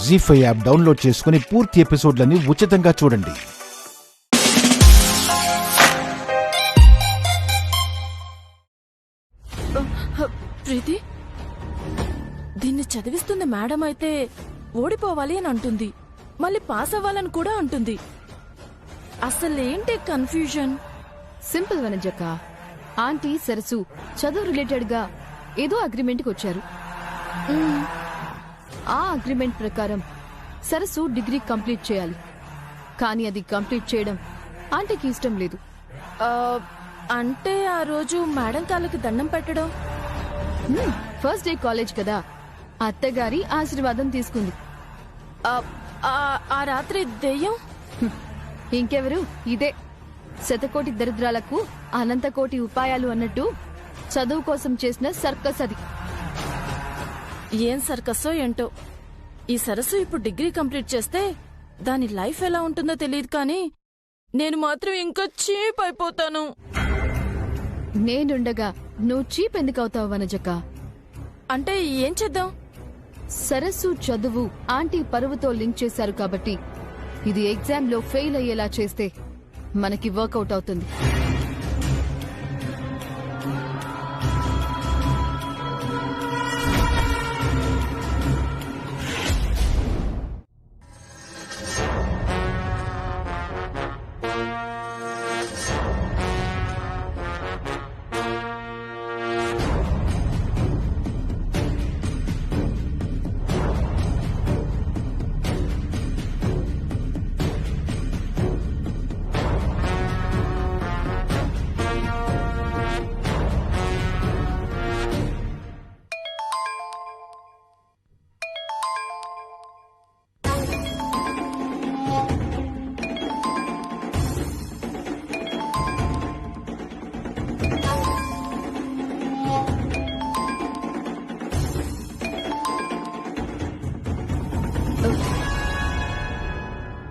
జీ5 app download చేసుకుని పూర్తి ఎపిసోడ్లని ఉచితంగా చూడండి. ప్రీతి, దీన్ని చదివిస్తున్న మేడం అయితే ఓడిపోవాలి అని అంటుంది, మళ్ళీ పాస్ అవ్వాలని కూడా అంటుంది. అసలేంటి కన్ఫ్యూజన్? సింపుల్ వనజక్క, ఆంటీ సరసు చదువు రిలేటెడ్ గా ఏదో అగ్రిమెంట్ కి వచ్చారు. ఆ అగ్రిమెంట్ ప్రకారం సరసు డిగ్రీ కంప్లీట్ చేయాలి. కానీ అది కంప్లీట్ చేయడం ఆంటీకి ఇష్టం లేదు. అంటే ఆ రోజు మేడం కాళ్ళకి దండం పెట్టడం. ఫస్ట్ డే కాలేజ్ కదా, అత్తగారి ఆశీర్వాదం తీసుకుంది. ఆ రాత్రి దెయ్యం ఇంకెవరు, ఇదే శతకోటి దరిద్రాలకు అనంతకోటి ఉపాయాలు అన్నట్టు చదువు కోసం చేసిన సర్కస్ అది. ఏం సర్కస్సో ఏంటో. ఈ సరస్సు ఇప్పుడు డిగ్రీ కంప్లీట్ చేస్తే దాని లైఫ్ ఎలా ఉంటుందో తెలియదు, కానీ నేను మాత్రం ఇంకా చీప్ అయిపోతాను. నేనుండగా నువ్వు చీప్ ఎందుకు అవుతావు వనజక్క? అంటే ఏం చేద్దాం? సరస్సు చదువు ఆంటీ పరువుతో లింక్ చేశారు కాబట్టి ఇది ఎగ్జామ్ లో ఫెయిల్ అయ్యేలా చేస్తే మనకి వర్కౌట్ అవుతుంది.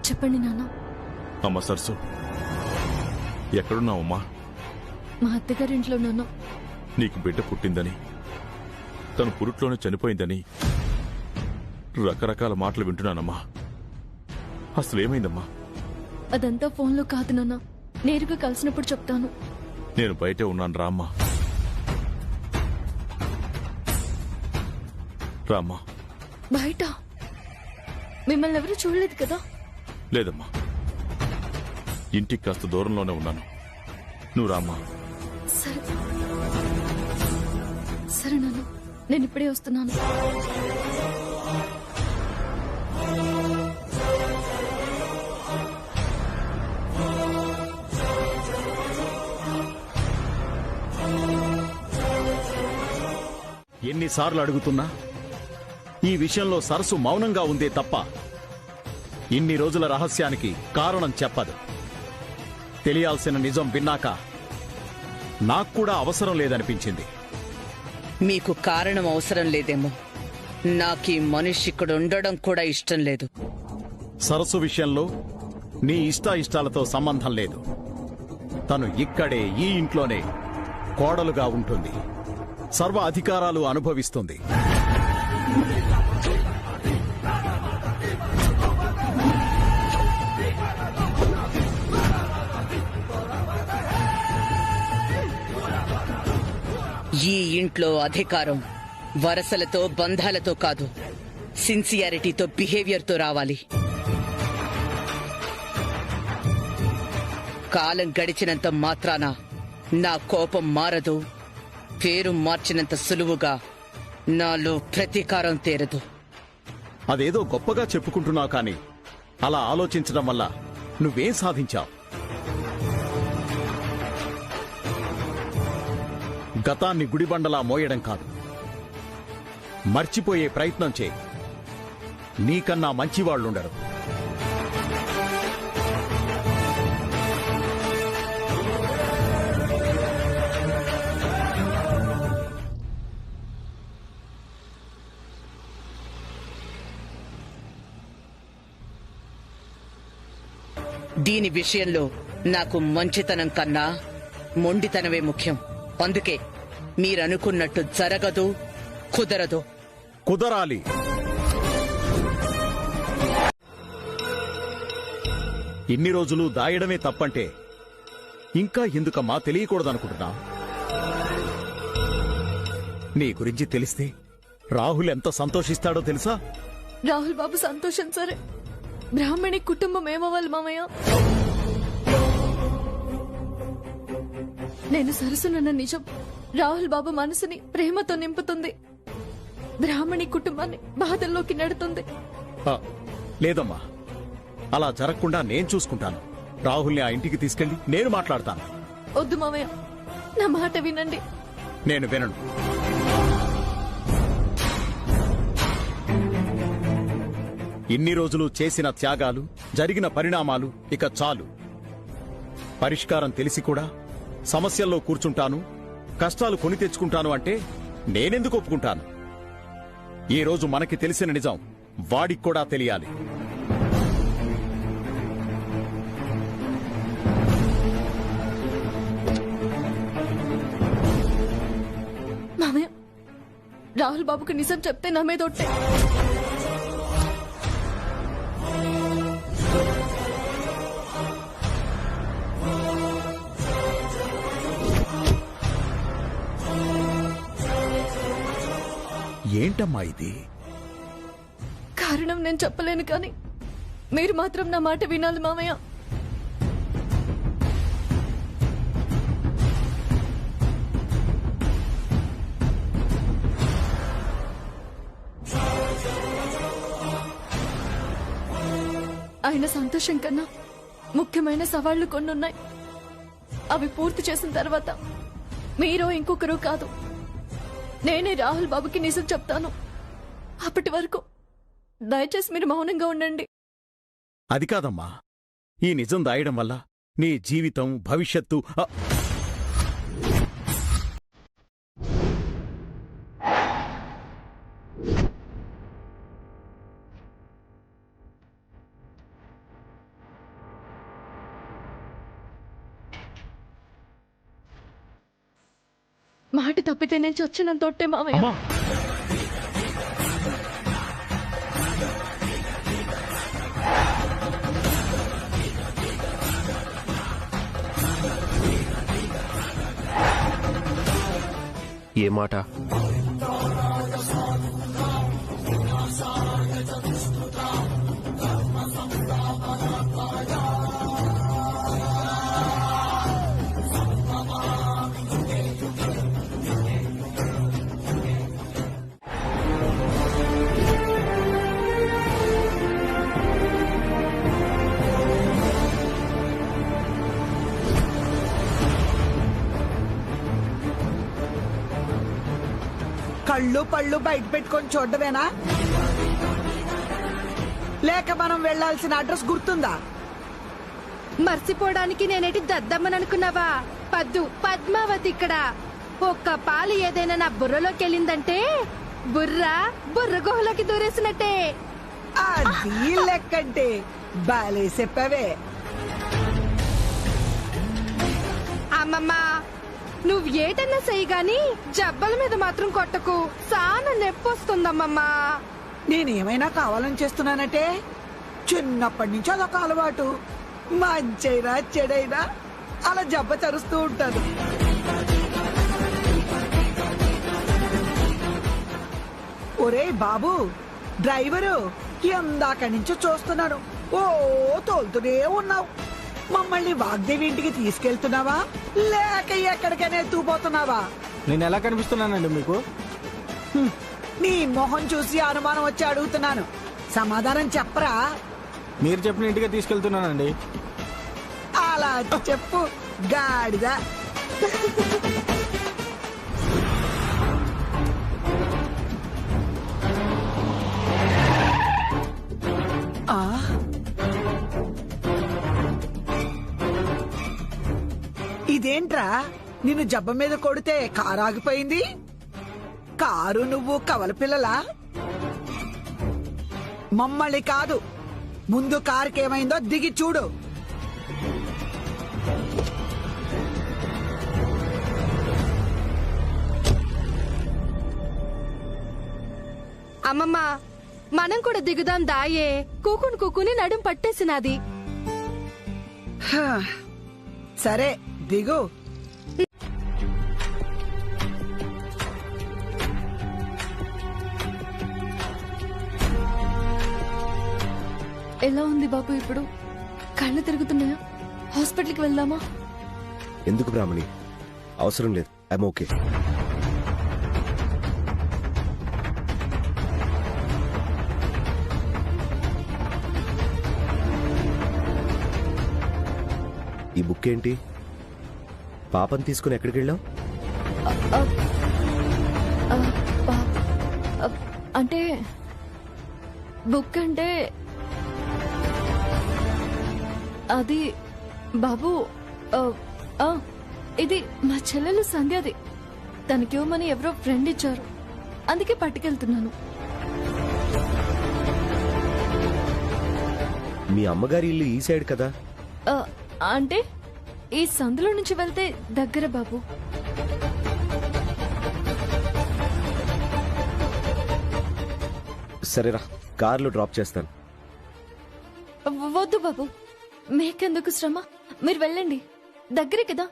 చెప్పండి నాన్న. అమ్మా సరసు, ఎక్కడున్నావమ్మా? మా అత్తగారింట్లో నాన్న. నీకు బిడ్డ పుట్టిందని, తను పురుట్లోనే చనిపోయిందని రకరకాల మాటలు వింటున్నానమ్మా. అసలేమైందమ్మా? అదంతా ఫోన్లో కాదు నాన్న, నేరుగా కలిసినప్పుడు చెప్తాను. నేను బయటే ఉన్నాను, రామ్మా. రామ్మా. బయట మిమ్మల్ని ఎవరు చూడలేదు కదా? లేదమ్మా, ఇంటికి కాస్త దూరంలోనే ఉన్నాను. నువ్వు రామ్మా. సరే సరే నాన్న, నేను ఇప్పుడే వస్తున్నాను. ఎన్నిసార్లు అడుగుతున్నా ఈ విషయంలో సరస్సు మౌనంగా ఉందే తప్ప ఇన్ని రోజుల రహస్యానికి కారణం చెప్పదు. తెలియాల్సిన నిజం విన్నాక నాకు కూడా అవసరం లేదనిపించింది. మీకు కారణం అవసరం లేదేమో, నాకీ మనిషి ఇక్కడ ఉండడం కూడా ఇష్టం లేదు. సరస్సు విషయంలో నీ ఇష్టాయిష్టాలతో సంబంధం లేదు. తను ఇక్కడే ఈ ఇంట్లోనే కోడలుగా ఉంటుంది, సర్వ అధికారాలు అనుభవిస్తుంది. ఈ ఇంట్లో అధికారం వరసలతో బంధాలతో కాదు, సిన్సియారిటీతో బిహేవియర్తో రావాలి. కాలం గడిచినంత మాత్రాన నా కోపం మారదు, పేరు మార్చినంత సులువుగా నాలో ప్రతీకారం తీరదు. అదేదో గొప్పగా చెప్పుకుంటున్నావు, కానీ అలా ఆలోచించడం వల్ల నువ్వేం సాధించావు? గతాన్ని గుడిబండలా మోయడం కాదు, మర్చిపోయే ప్రయత్నం చేయి. నీకన్నా మంచివాళ్లుండరు. దీని విషయంలో నాకు మంచితనం కన్నా మొండితనమే ముఖ్యం. అందుకే మీరనుకున్నట్టు జరగదు, కుదరదు. కుదరాలి. ఇన్ని రోజులు దాయడమే తప్పంటే ఇంకా ఎందుకమ్మా తెలియకూడదనుకుంటున్నా? నీ గురించి తెలిస్తే రాహుల్ ఎంత సంతోషిస్తాడో తెలుసా? రాహుల్ బాబు సంతోషం సరే, బ్రాహ్మణి కుటుంబం ఏమవ్వాలి మామయ్య? నేను సరసునన్న నిజం రాహుల్ బాబు మనసుని ప్రేమతో నింపుతుంది, బ్రాహ్మణి కుటుంబాన్ని బాధల్లోకి నెడుతుంది. ఆ, లేదమ్మా, అలా జరగకుండా నేను చూసుకుంటాను. రాహుల్ని ఆ ఇంటికి తీసుకెళ్లి నేను మాట్లాడతాను. వద్దు మామయ్య, నా మాట వినండి. నేను వినను. ఇన్ని రోజులు చేసిన త్యాగాలు, జరిగిన పరిణామాలు ఇక చాలు. పరిష్కారం తెలిసి కూడా సమస్యల్లో కూర్చుంటాను, కష్టాలు కొని తెచ్చుకుంటాను అంటే నేనెందుకు ఒప్పుకుంటాను? ఈ రోజు మనకి తెలిసిన నిజం వాడికి కూడా తెలియాలి. మామయ్య, రాహుల్ బాబుకు నిజం చెప్తే నా మీద ఒట్టే. ఏంటమ్మా ఇది? కారణం నేను చెప్పలేను కానీ మీరు మాత్రం నా మాట వినాలి మామయ్య. ఆయన సంతోషం కన్నా ముఖ్యమైన సవాళ్లు కొన్నున్నాయి. అవి పూర్తి చేసిన తర్వాత మీరో ఇంకొకరు కాదు, నేనే రాహుల్ బాబుకి నిజం చెప్తాను. అప్పటి వరకు దయచేసి మీరు మౌనంగా ఉండండి. అది కాదమ్మా, ఈ నిజం దాయడం వల్ల నీ జీవితం, భవిష్యత్తు మాట తప్పితే నేను చచ్చినంత తొట్టే మామయ్య. ఏ మాట? కళ్ళు పళ్ళు బయట పెట్టుకొని చూడవేనా? లేక మనం వెళ్లాల్సిన అడ్రస్ గుర్తుందా? మర్చిపోవడానికి నేనేటి దద్దమ్మననుకున్నావా? పద్మావతి ఇక్కడ. ఒక్క పాలు ఏదైనా నా బుర్రలోకి వెళ్ళిందంటే బుర్ర గుహలోకి దూరేసినట్టే. అది లెక్కంటే బాలే చెప్పవే. అమ్మమ్మ, నువ్వు ఏటన్నా చెయ్యి గాని జబ్బల మీద మాత్రం కొట్టకు, చాలా నొప్పొస్తుందమ్మమ్మా. నేనేమైనా కావాలని చేస్తున్నానంటే చిన్నప్పటి నుంచి అదొక అలవాటు. మంచైనా చెడైనా అలా జబ్బ చరుస్తూ ఉంటాను. ఒరే బాబు డ్రైవరు, ఎందాక నుంచి చూస్తున్నాను ఓ తోలుతూనే ఉన్నావు. మమ్మల్ని వాగ్దేవి ఇంటికి తీసుకెళ్తున్నావా లేక ఎక్కడికైనా ఎత్తుకుపోతున్నావా? నేను ఎలా కనిపిస్తున్నానండి మీకు? నీ మొహం చూసి అనుమానం వచ్చి అడుగుతున్నాను, సమాధానం చెప్పరా? మీరు చెప్పిన ఇంటికి తీసుకెళ్తున్నానండి. అలా చెప్పు గాడిద. ఇదేంట్రా, నిన్ను జబ్బ మీద కొడితే కారు ఆగిపోయింది? కారు నువ్వు కవల పిల్లలా? మమ్మల్ని కాదు, ముందు కారుకేమైందో దిగి చూడు. అమ్మమ్మ, మనం కూడా దిగుదాం దాయే. కూకుని నడుం పట్టేసినది. హా. సరే దిగు. ఎలా ఉంది బాబు ఇప్పుడు? కళ్ళు తిరుగుతున్నాయా? హాస్పిటల్కి వెళ్దామా? ఎందుకు బ్రాహ్మణి? అవసరం లేదు. I'm okay. ఈ బుక్ ఏంటి? పాపని తీసుకుని ఎక్కడికి వెళ్ళావు? అంటే బుక్ అంటే అది బాబు, ఇది మా చెల్లెలు సంధ్యది. తనకివ్వమని ఎవరో ఫ్రెండ్ ఇచ్చారు, అందుకే పట్టుకెళ్తున్నాను. మీ అమ్మగారి ఇల్లు ఈ సైడ్ కదా? అంటే ఈ సందులో నుంచి వెళ్తే దగ్గర బాబు. సరేరా, కార్లో డ్రాప్ చేస్తాను. వద్దు బాబు, మీకెందుకు శ్రమ? మీరు వెళ్ళండి, దగ్గరే కదా.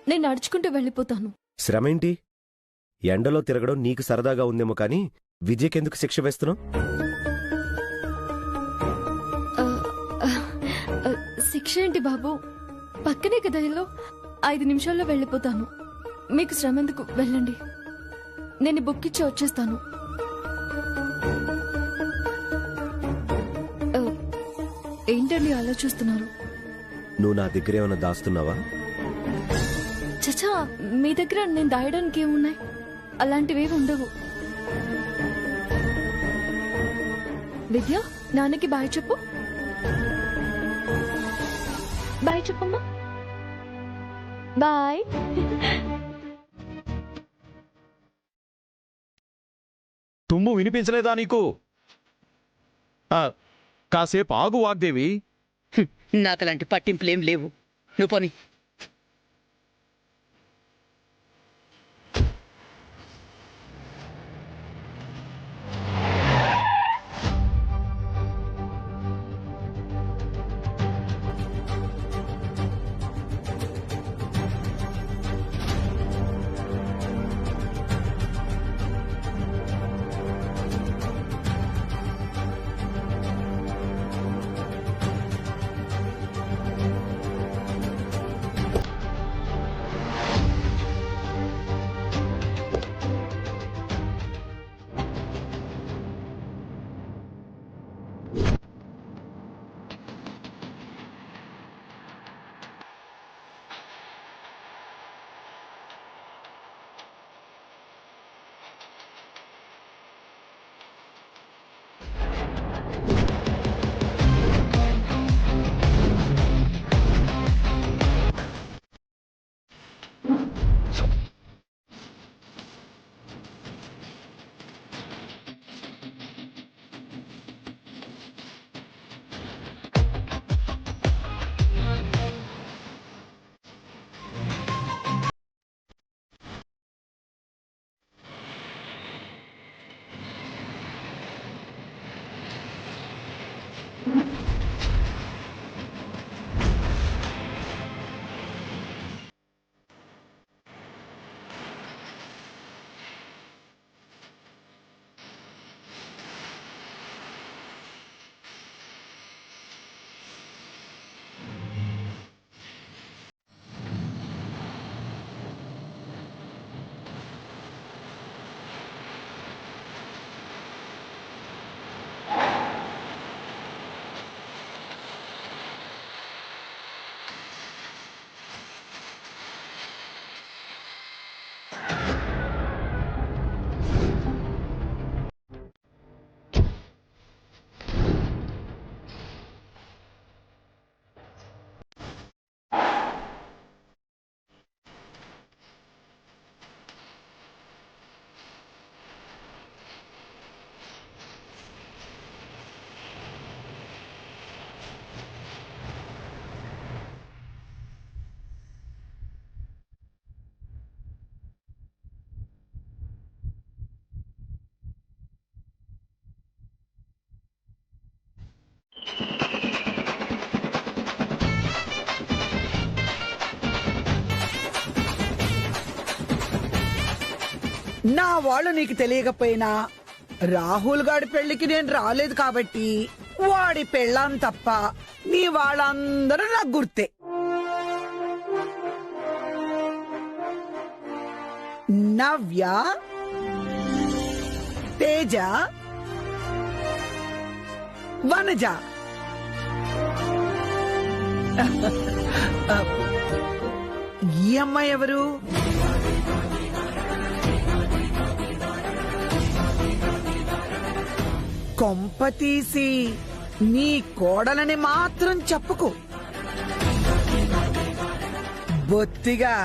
నేను నడుచుకుంటూ వెళ్ళిపోతాను. శ్రమ ఏంటి? ఎండలో తిరగడం నీకు సరదాగా ఉందేమో కానీ విజయ్కెందుకు శిక్ష వేస్తున్నావు? శిక్ష ఏంటి బాబు? పక్కనే కదా ఇల్లు. 5 నిమిషాల్లో వెళ్ళిపోతాను. మీకు శ్రమ ఎందుకు? వెళ్ళండి, నేను బుక్ ఇచ్చి వచ్చేస్తాను. ఏంటండి ఆలోచిస్తున్నారు? నువ్వు నా దగ్గర ఏమైనా దాస్తున్నావా? చచా, మీ దగ్గర నేను దాయడానికి ఏమున్నాయి? అలాంటివేవి ఉండవు. విద్య, నాన్నకి బాయ్ చెప్పు. బాయ్ చెప్పమ్మా. బాయ్. తుమ్ము వినిపించలేదా నీకు? కాసేపు ఆగు వాగ్దేవి. నాకు అలాంటి పట్టింపులేం లేవు. నువ్వు పోని. నా వాళ్ళు నీకు తెలియకపోయినా రాహుల్ గాడి పెళ్లికి నేను రాలేదు కాబట్టి వాడి పెళ్ళాం తప్ప నీ వాళ్ళందరూ నాకు గుర్తే. నవ్య, తేజ, వనజ. ఈ అమ్మాయి ఎవరు? కొంప తీసి నీ కోడలని మాత్రం చెప్పుకో. బొత్తిగా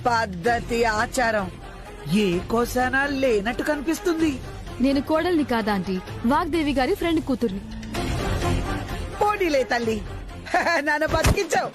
పద్ధతి ఆచారం ఏ కోసానా లేనట్టు కనిపిస్తుంది. నేను కోడల్ని కాదా ఆంటీ, వాగ్దేవి గారి ఫ్రెండ్ కూతుర్ని. పోనీలే తల్లి, నన్ను బతికించావు.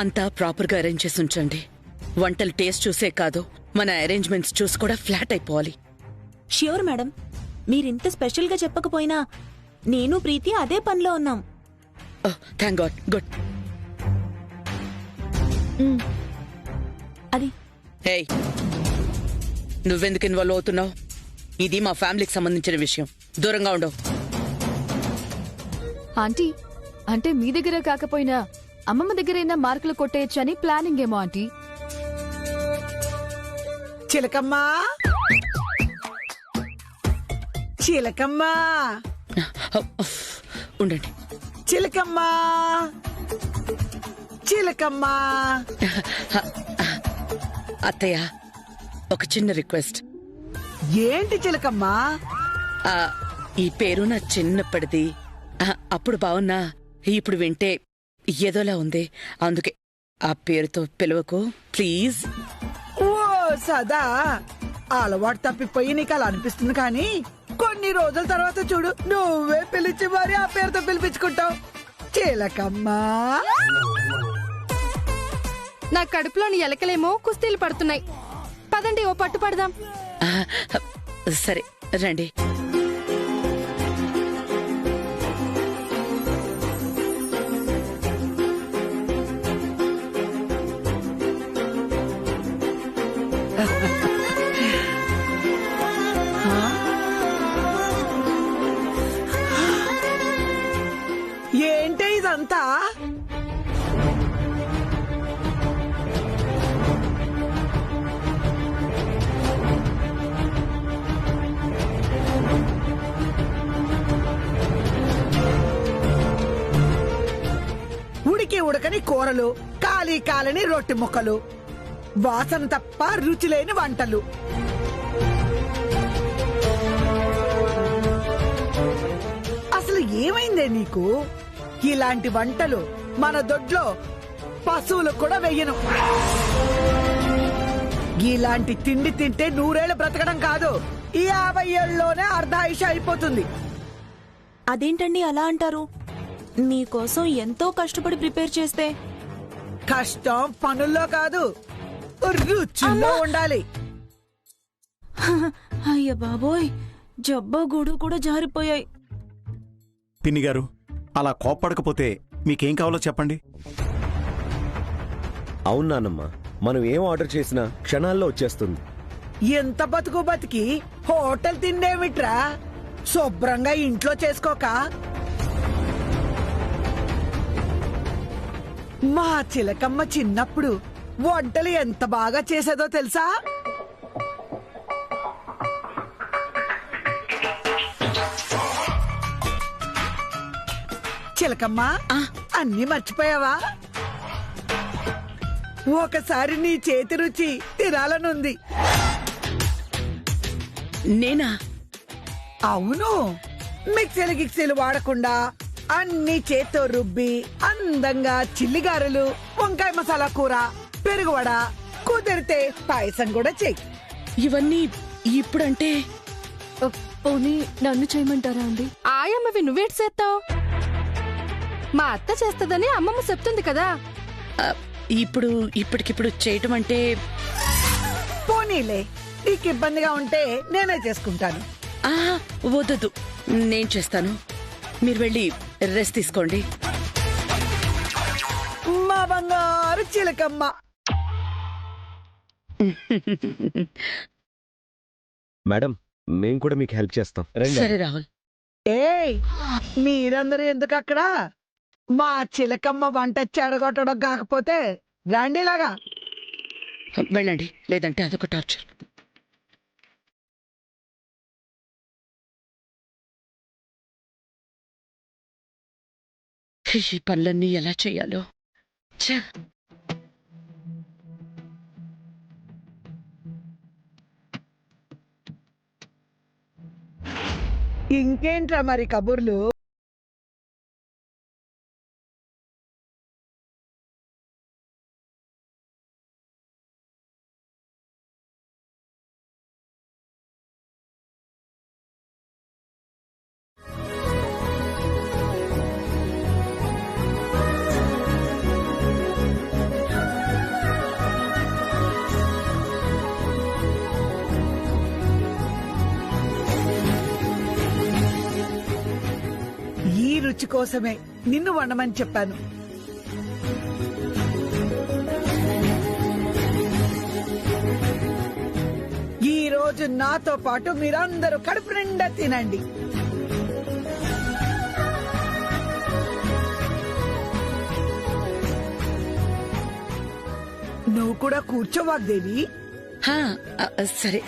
అంతా ప్రాపర్ గా అరేంజ్ చేసి ఉంచండి. వంటలు టేస్ట్ చూసే కాదు, మన అరేంజ్మెంట్స్ చూసి కూడా ఫ్లాట్ అయిపోవాలి. Sure madam. మీరింత స్పెషల్ గా చెప్పకపోయినా నేను ప్రీతి అదే పనిలో ఉన్నాం. Thank God. గుడ్. అది ఏయ్, నువ్వెందుకు ఇన్వాల్వ్ అవుతున్నావు? ఇది మా ఫ్యామిలీకి సంబంధించిన విషయం. దూరంగా ఉండవు. ఆంటీ, అంటే మీ దగ్గర కాకపోయినా అమ్మమ్మ దగ్గరైనా మార్కులు కొట్టేయచ్చని ప్లానింగ్ ఏమో ఆంటీ. చిలకమ్మా, చిలకమ్మా, ఉండండి. చిలకమ్మా, చిలకమ్మా. అత్తయ్య, ఒక చిన్న రిక్వెస్ట్. ఏంటి చిలకమ్మా? ఈ పేరు నా చిన్నప్పటిది. అప్పుడు బాగున్నా, ఇప్పుడు వింటే ఏదోలా ఉంది. అందుకే ఆ పేరుతో పిలవకు ప్లీజ్. ఓ సదా, అలవాటు తప్పిపోయి నీకు అలా అనిపిస్తుంది కానీ కొన్ని రోజుల తర్వాత చూడు, నువ్వే పిలిచి మరి ఆ పేరుతో పిలిపించుకుంటావు. చిలకమ్మా. నా కడుపులోని ఎలకలేమో కుస్తీలు పడుతున్నాయి. పదండి, ఓ పట్టు పడదాం. సరే రండి. ఏంటి ఇదంతా? ఉడికి ఉడకని కూరలు, కాలి కాలని రొట్టె ముక్కలు, వాసన తప్ప రుచి లేని వంటలు. అసలు ఏమైందే నీకు? ఇలాంటి వంటలు మన దొడ్లో పశువులకు కూడా వెయ్యను. ఇలాంటి తిండి తింటే 100 ఏళ్ళు బ్రతకడం కాదు, 50 ఏళ్ళలోనే అర్ధాయుష అయిపోతుంది. అదేంటండి అలా అంటారు? మీకోసం ఎంతో కష్టపడి ప్రిపేర్ చేస్తే. కష్టం పనుల్లో కాదు, రుచిలో ఉండాలి. అయ్య బాబోయ్, జబ్బా గూడు కూడా జారిపోయాయి. పిన్ని గారు, అలా కోప్పడకపోతే మీకేం కావాలో చెప్పండి. అవును నాన్నమ్మ, మనం ఏం ఆర్డర్ చేసినా క్షణాల్లో వచ్చేస్తుంది. ఎంత బతుకు బతికి హోటల్ తిండేమిట్రా? శుభ్రంగా ఇంట్లో చేసుకోక. మా చిలకమ్మ చిన్నప్పుడు వంటలు ఎంత బాగా చేసేదో తెలుసా? చిలకమ్మా, అన్నీ మర్చిపోయావా? ఒకసారి నీ చేతి రుచి తినాలనుంది. నేనా? అవును, మిక్సీలు గిక్సీలు వాడకుండా అన్ని చేత్తో రుబ్బి అందంగా చిల్లిగారెలు వంకాయ మసాలా కూర, పెరుగువడ, కుదిరితే పాయసం కూడా చెయ్యి. ఇవన్నీ ఇప్పుడంటే పోనీ నన్ను చేయమంటారా అండి? ఆయమ్మవి నువ్వేటి చేస్తావు? మా అత్త చేస్తదని అమ్మమ్మ చెప్తుంది కదా. ఆ, ఇప్పటికిప్పుడు చేయటం అంటే పోనీలే, నీకు ఇబ్బందిగా ఉంటే నేనే చేసుకుంటాను. ఆ, వద్దు, నేను చేస్తాను. మీరు వెళ్ళి రెస్ట్ తీసుకోండి. మా బంగారు చిలకమ్మ. మేడం, మేం కూడా మీకు హెల్ప్ చేస్తాం. సరే రాహుల్. ఏయ్, మీరందరూ ఎందుకు అక్కడ? మా చిలకమ్మ వంట చెడగొట్టడం కాకపోతే రండిలాగా. వెళ్ళండి, లేదంటే అదొక టార్చర్. ఈ పనులన్నీ ఎలా చేయాలో ఛ! ఇంకేంట్రా మరి కబుర్లు? ఈ రుచి కోసమే నిన్ను వండమని చెప్పాను. ఈ రోజు నాతో పాటు మీరందరూ కడుపు నిండా తినండి. నువ్వు కూడా కూర్చోవాగ్దేవి. హా, సరే.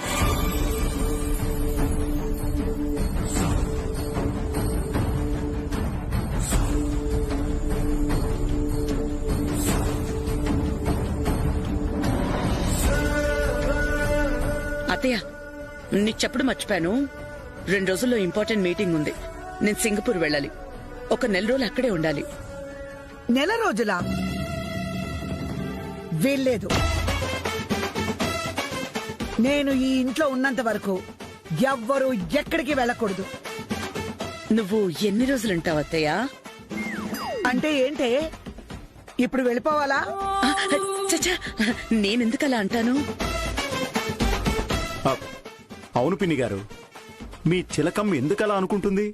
అత్తయ్య, నీకు చెప్పడం మర్చిపోయాను. 2 రోజుల్లో ఇంపార్టెంట్ మీటింగ్ ఉంది. నేను సింగపూర్ వెళ్ళాలి. ఒక నెల రోజులు అక్కడే ఉండాలి. నెల రోజులా? వెళ్ళలేదు. నేను ఈ ఇంట్లో ఉన్నంత వరకు ఎవ్వరూ ఎక్కడికి వెళ్ళకూడదు. నువ్వు ఎన్ని రోజులుంటావు అత్తయ్య? అంటే ఏంటే, ఇప్పుడు వెళ్ళిపోవాలా? చచ్చా, నేనెందుకలా అంటాను? అవును పిన్ని గారు, మీ చిలకమ్మ ఎందుకలా అనుకుంటుంది?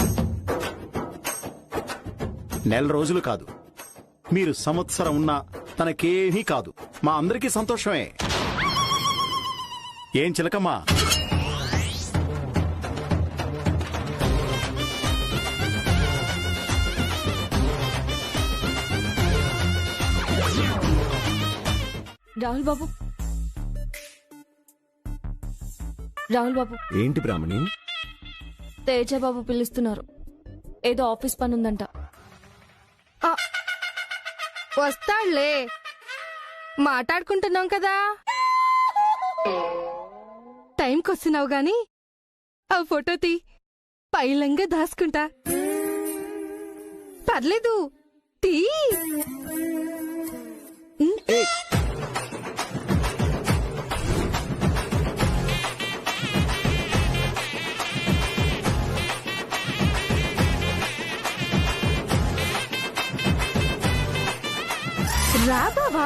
నెల రోజులు కాదు, మీరు సంవత్సరం ఉన్నా తనకేమీ కాదు. మా అందరికీ సంతోషమే. ఏం చిలకమ్మా? రాహుల్ బాబు, రాహుల్ బాబు. ఏంటి బ్రాహ్మణి? తేజ బాబు పిలుస్తున్నారు. ఏదో ఆఫీస్ పని ఉందంట. వస్తాడులే, మాట్లాడుకుంటున్నాం కదా. టైంకొస్తున్నావు గాని ఆ ఫోటో తీ, పైలంగా దాసుకుంటా. పర్లేదు, తీ. రా బావా,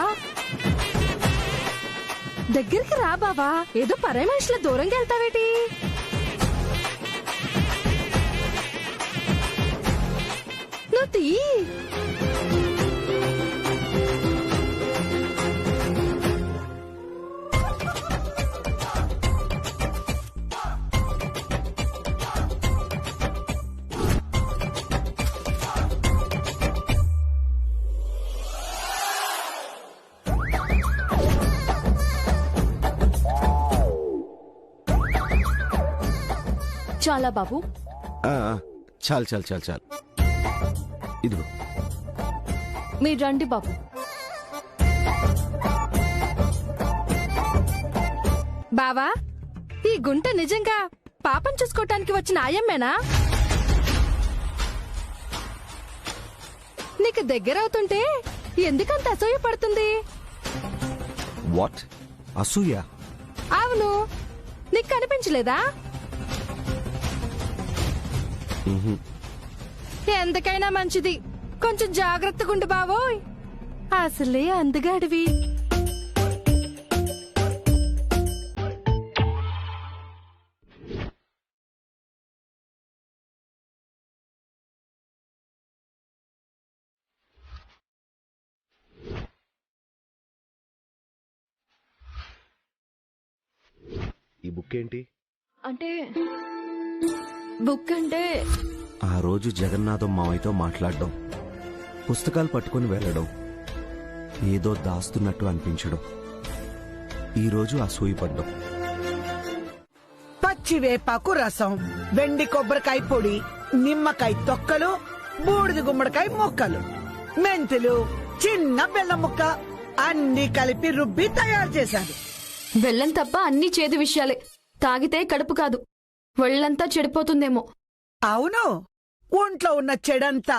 దగ్గరికి రా బావా. ఏదో పరాయి మనుషుల దూరంగా వెళ్తావేటి? నువ్వు తీ. చాలా బాబు. చాలు చాలు చాలు చాలు. ఇదిగో. మీరు రండి బాబు. బావా, ఈ గుంట నిజంగా పాపం చూసుకోవటానికి వచ్చిన ఆయమ్మేనా? నీకు దగ్గరవుతుంటే ఎందుకంత అసూయ పడుతుంది? వాట్? అసూయ? అవును, నీకు కనిపించలేదా? ఎందుకైనా మంచిది, కొంచెం జాగ్రత్తగా ఉండు బావోయ్. అసలే అందగాడివి. ఈ బుక్ ఏంటి? అంటే బుక్ అంటే ఆ రోజు జగన్నాథం మావయ్యతో మాట్లాడడం, పుస్తకాలు పట్టుకుని వెళ్ళడం, ఏదో దాస్తున్నట్టు అనిపించడం, ఈరోజు అసూయపడ్డం. పచ్చి వేపాకు రసం, వెండి కొబ్బరికాయ పొడి, నిమ్మకాయ తొక్కలు, బూడిద గుమ్మడికాయ ముక్కలు, మెంతులు, చిన్న బెల్లం ముక్క అన్ని కలిపి రుబ్బి తయారు చేశారు. బెల్లం తప్ప అన్ని చేదు విషయాలే. తాగితే కడుపు కాదు, ఒళ్ళంతా చెడిపోతుందేమో. అవును, ఒంట్లో ఉన్న చెడంతా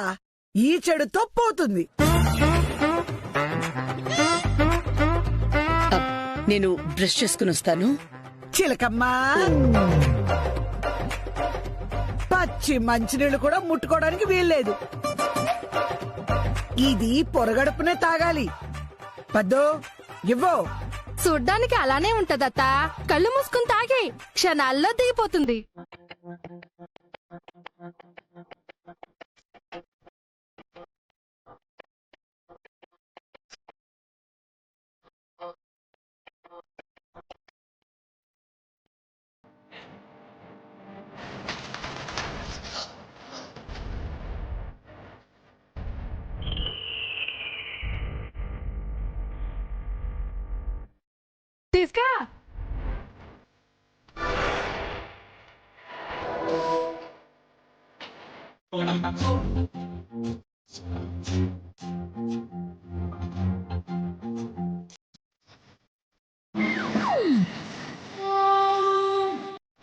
ఈ చెడుతో పోతుంది. నేను బ్రష్ చేసుకుని వస్తాను. చిలకమ్మా, పచ్చి మంచినీళ్ళు కూడా ముట్టుకోవడానికి వీల్లేదు. ఇది పొరగడుపునే తాగాలి. పద్దు ఇవ్వో. చూడ్డానికి అలానే ఉంటదత్తా, కళ్ళు మూసుకుని తాగి క్షణాల్లో దిగిపోతుంది. తీసుకా.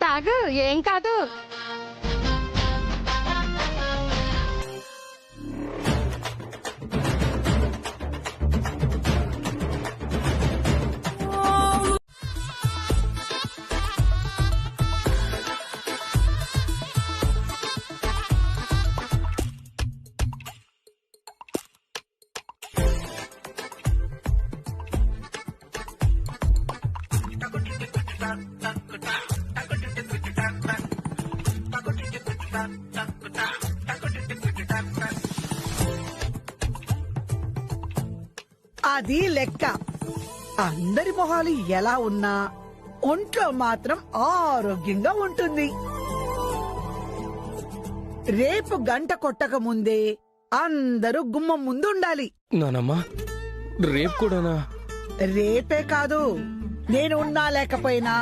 తాగు, ఏం కాదు. అది లెక్క. అందరి మొహాలు ఎలా ఉన్నా ఒంట్లో మాత్రం ఆరోగ్యంగా ఉంటుంది. రేపు గంట కొట్టక ముందే అందరూ గుమ్మం ముందు ఉండాలి. నానమ్మా, రేపు కూడానా? రేపే కాదు, నేను ఉన్నా లేకపోయినా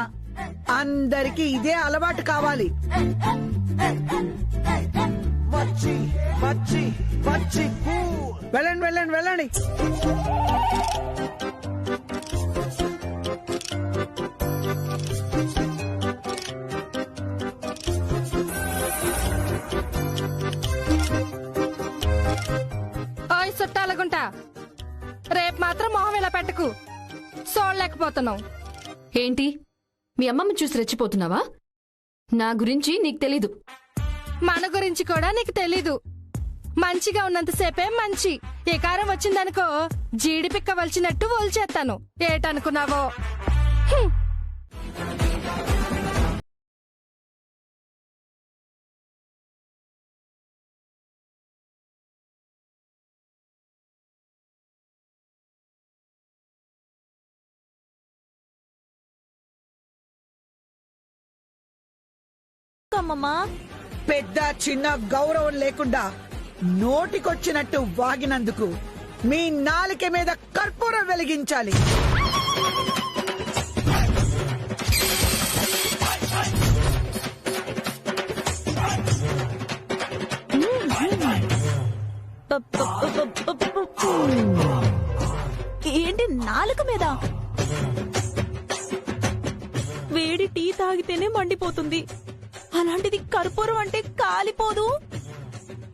అందరికీ ఇదే అలవాటు కావాలి. వచ్చి వచ్చి వచ్చి వెళ్ళండి వెళ్ళండి వెళ్ళండి. ఓయ్ చుట్టాలగుంటా, రేపు మాత్రం మొహం ఇలా పెట్టకు, చూడలేకపోతున్నావు. ఏంటి, మీ అమ్మమ్మ చూసి రెచ్చిపోతున్నావా? నా గురించి నీకు తెలీదు. మన గురించి కూడా నీకు తెలీదు. మంచిగా ఉన్నంతసేపే మంచి, ఏ కారం వచ్చిందనుకో జీడిపిక్క వలిచినట్టు వలిచేస్తాను. ఏటనుకున్నావో? అమ్మమ్మా, పెద్ద చిన్న గౌరవం లేకుండా నోటికొచ్చినట్టు వాగినందుకు మీ నాలిక మీద కర్పూరం వెలిగించాలి. ఏంటి నాలుక మీద? వేడి టీ తాగితేనే మండిపోతుంది, అలాంటిది కర్పూరం అంటే కాలిపోదు.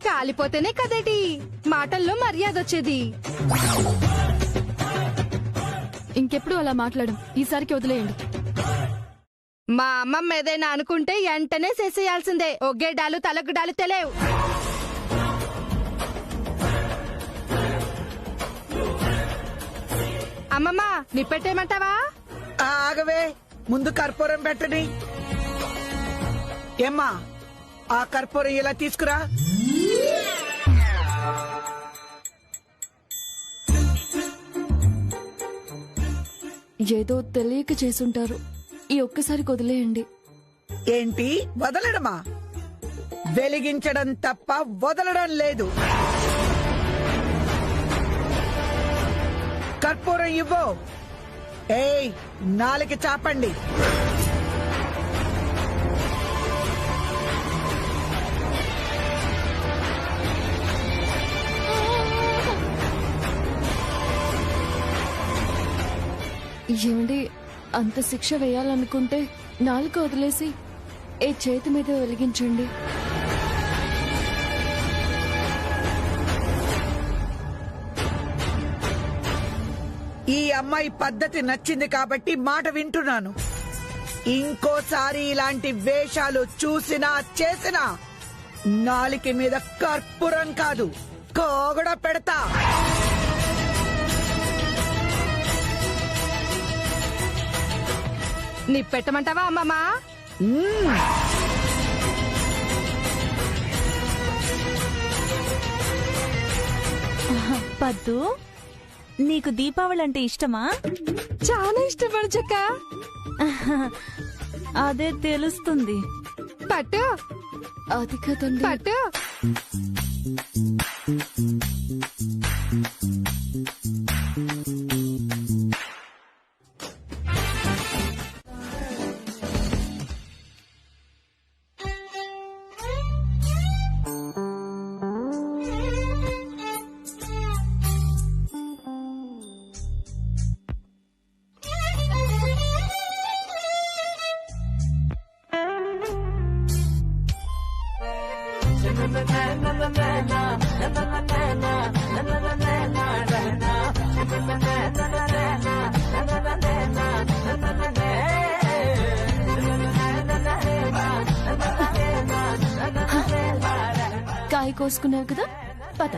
కాలిపోతేనే కదేటి మాటల్లో మర్యాద వచ్చేది. ఇంకెప్పుడు అలా మాట్లాడం, ఈసారికి వదిలేయండి. మా అమ్మమ్మ ఏదైనా అనుకుంటే వెంటనే చేసేయాల్సిందే. ఒగ్గేడాలు తలగుడాలు తెలియవు. అమ్మమ్మ నిప్పెట్టేమంటావా? ఆగవే, ముందు కర్పూరం పెట్టని. ఏమ్మా, ఆ కర్పూరం ఇలా తీసుకురా. ఏదో తెలియక చేసుంటారు, ఈ ఒక్కసారి వదిలేయండి. ఏంటి వదలడమా? వెలిగించడం తప్ప వదలడం లేదు. కర్పూరం ఇవ్వు. ఏయ్, నాలుగు చాపండి. ఏమండి, అంత శిక్ష వేయాలనుకుంటే నాలుక వదిలేసి ఏ చేతి మీద వెలిగించండి. ఈ అమ్మాయి పద్ధతి నచ్చింది కాబట్టి మాట వింటున్నాను. ఇంకోసారి ఇలాంటి వేషాలు చూసినా చేసినా నాలిక మీద కర్పూరం కాదు, కోగడ పెడతా. నిప్పెట్టమంటావా అమ్మమ్మ? పద్దు, నీకు దీపావళి అంటే ఇష్టమా? చాలా ఇష్టపడు చక్క. అదే తెలుస్తుంది. పట్టు. అది కదండి. పట్టు. కాయ కోసుకున్నావు కదా, పద.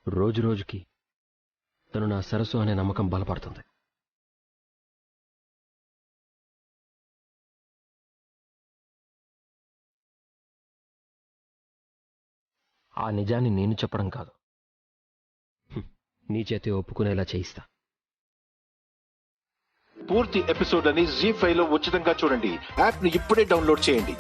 రోజు రోజుకి తను నా సరస్సు అనే నమ్మకం బలపడుతుంది. ఆ నిజాన్ని నేను చెప్పడం కాదు, నీ చేతి ఒప్పుకునేలా చేయిస్తా. పూర్తి ఎపిసోడ్ అని జీ5 లో ఉచితంగా చూడండి. యాప్ ని ఇప్పుడే డౌన్లోడ్ చేయండి.